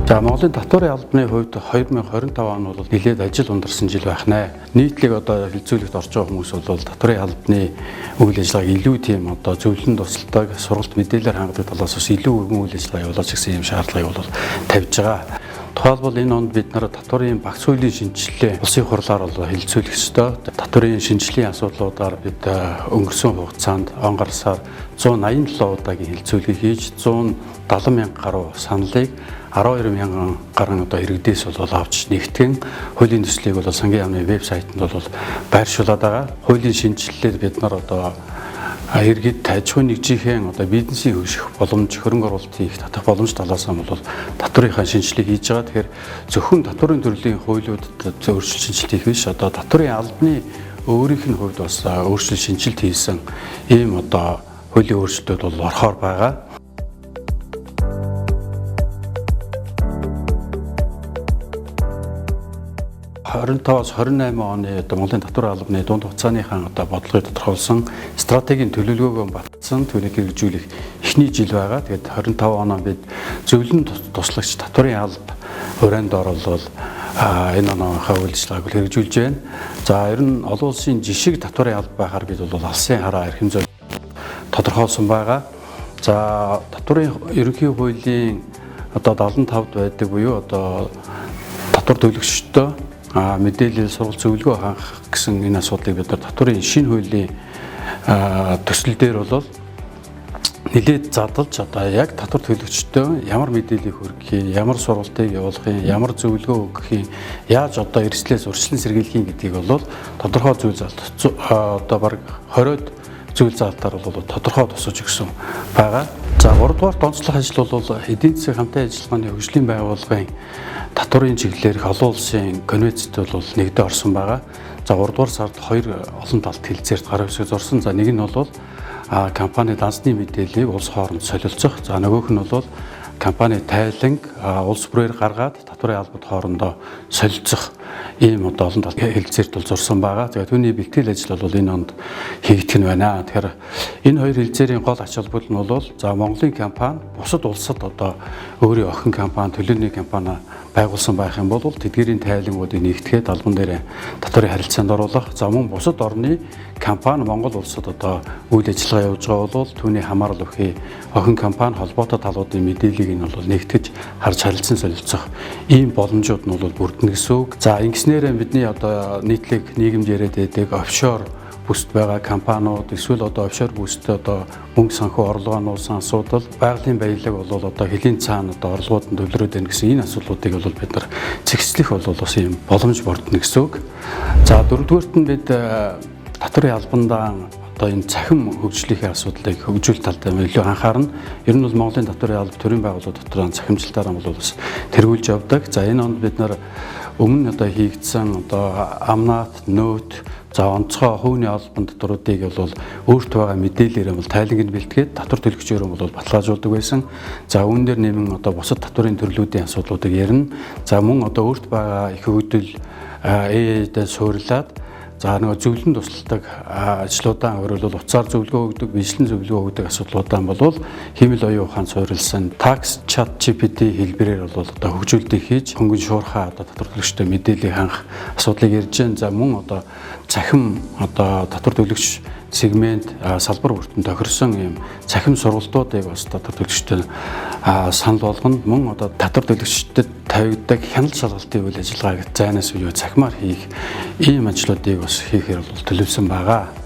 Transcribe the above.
За Монголын татварын албаны хувьд 2025 он бол нэлээд ажил ундарсан жил байх нэ. Нийтлэг одоо хилцүүлэгт орж байгаа хүмүүс бол татварын албаны үйл ажиллагааг илүү тийм одоо зөвлөн тусалдаг, сургалт мэдээлэлээр хангадаг талаас бас илүү өргөн үйл ажиллагаа явуулж гэсэн юм шаардлагыг бол тавьж байгаа. Тухайлбал энэ онд бид нар татварын багц хуулийн шинжилгээ улсын хурлаар бол хилцүүлэх ёстой. Татварын шинжилгээний асуудлуудаар бид өнгөрсөн хугацаанд он гарсаар 187 удаагийн хилцүүлгийг хийж 170 мянга гаруй саналыг 12 мянган гаруй одоо иргэдээс бол авч нэгтгэн хуулийн төслийг бол сангийн яамны вебсайтанд бол байршуулад байгаа. Хуулийн шинжилэлээр бид нар одоо иргэд аж ахуйн нэгжийн одоо бизнесийн хөгжих боломж, хөрөнгө оруулалт хийх татах боломж талаас нь бол татварынхаа шинжилгээг хийж байгаа. Тэгэхээр зөвхөн татварын төрлийн хуулиудад өөрчлөлт шинжилт хийх биш, одоо татварын албаны өөрийнх нь хувьд бас өөрчлөлт шинжилт хийсэн ийм одоо хуулийн өөрчлөлтүүд бол орохоор байгаа. 25-аас 28 оны одоо Монголын татварын албаны дунд хугацааныхаа одоо бодлогыг тодорхойлсон стратегийн төлөвлөгөөгөө батсан түүнийг хэрэгжүүлэх эхний жил байгаа. Тэгээд 25 оноо бид зөвлөн туслагч татварын алба өрөөнд оролцол энэ оноохоо үйл ажиллагааг хэрэгжүүлж байна. За ер нь олон улсын жишг татварын алба байхаар бид бол алсын хараа эрхэм зөв тодорхойлсон байгаа. За татварын ерөнхий хуулийн одоо 75-д байдаг буюу одоо татвар төлөгчдөө мэдээлэл сургалт зөвлөгөө хангах гэсэн энэ асуудлыг бид нар татварын шинэ хуулийн төсөл дээр бол нэлээд задлж одоо яг татвар төлөгчдөө ямар мэдээллийг хүргэх, ямар сургалтыг явуулах, ямар зөвлөгөө өгөх, яаж одоо эрсдлээс урьдчилан сэргийлэх гэдгийг бол тодорхой зүйл заалт одоо баг 20-од зүйл заалтаар бол тодорхой тусаж өгсөн байгаа. За 3 дугаар онцлог ажил бол эдийн засгийн хамтын ажиллагааны хөгжлийн байгууллагын татварын чиглэлээр олон улсын конвенцэд бол нэгдээ орсон байгаа. За 3 дугаар сард 2 олон талт хэлцээрт гар хэвсэг зорсон. За нэг нь бол компани дансны мэдээллийг улс хооронд солилцох. За нөгөөх нь бол компани тайланг улс бүрээр гаргаад татварын албад хоорондоо солилцох ийм одоо олон талт хэлцээрт бол зурсан байгаа. За түүний бэлтгэл ажил бол энэ онд хийгдэх нь байна. Тэгэхээр энэ хоёр хэлцээрийн гол ач холбогдол нь бол за Монголын компани бусад улсад одоо өөрийн охин компани, төлөөний компани байгуулсан байх юм бол тэдгээрийн тайлангуудыг нэгтгэхэд албан дээр татварын харилцаанд оруулах. За мөн бусад орны компани Монгол улсад одоо үйл ажиллагаа явуулж байгаа бол түүний хамаарал өгөхий охин компани холбоотой талуудын мэдээллийг нь бол нэгтгэж харж харилцан солилцох ийм боломжууд нь бол бүрдэнэ гэсэн үг. За ингэснээр бидний одоо нийтлэг нийгэмд яриад байдаг офшор бүсд байгаа компаниуд эсвэл одоо офшор бүсд одоо мөнгө санхүү орлого нуусан асуудал, байгалийн баялаг бол одоо хэлийн цаана одоо орлогууд нь төвлөрөөд байна гэсэн энэ асуудлуудыг бол бид нар зэгцлэх бол бас ийм боломж бүрдэнэ гэсэн үг. За дөрөвдүгээрт нь бид татварын албандаа одоо энэ цахим хөгжлийнхээ асуудлыг хөгжүүл талдаа илүү анхаарна. Ер нь бол Монголын татварын алба төрийн байгууллагууд дотор цахимжилтаараа бол бас тэргүүлж явдаг. За энэ онд бид нар өмнө одоо хийгдсэн одоо амнат, нөөт, за онцгой хувийн албан татваруудыг бол өөрт байгаа мэдээлэлээр бол тайлангд бэлтгээд татвар төлөгчөөр бол баталгаажуулдаг байсан. За үүн дээр нэмэн одоо бусад татварын төрлүүдийн асуудлуудыг ярина. За мөн одоо өөрт байгаа их хөгжил ээдээ суурлаад за нөгөө зөвлөн тусалдаг ажлуудаа өөрөлдөл утсаар зөвлөгөө өгдөг, бичлэн зөвлөгөө өгдөг асуудлуудаа бол хэмэл оюун ухаанд суурилсан tax chat GPT хэлбэрээр бол одоо хөгжүүлэлтийг хийж хөнгөн шуурхаа одоо татвар төлөгчтэй мэдээллийг хангах асуудлыг ярьж байна. За мөн одоо цахим одоо татвар төлөгч сегмент салбар бүртэн тохирсон ийм цахим сургалтуудыг бас татвар төлөгчтэй санал болгоно. Мөн одоо татвар төлөгчдөд тавигддаг хяналт шалгалтын үйл ажиллагааг зайнаас буюу цахимаар хийх ийм ажлуудыг бас хийхээр бол төлөвлөсөн байгаа.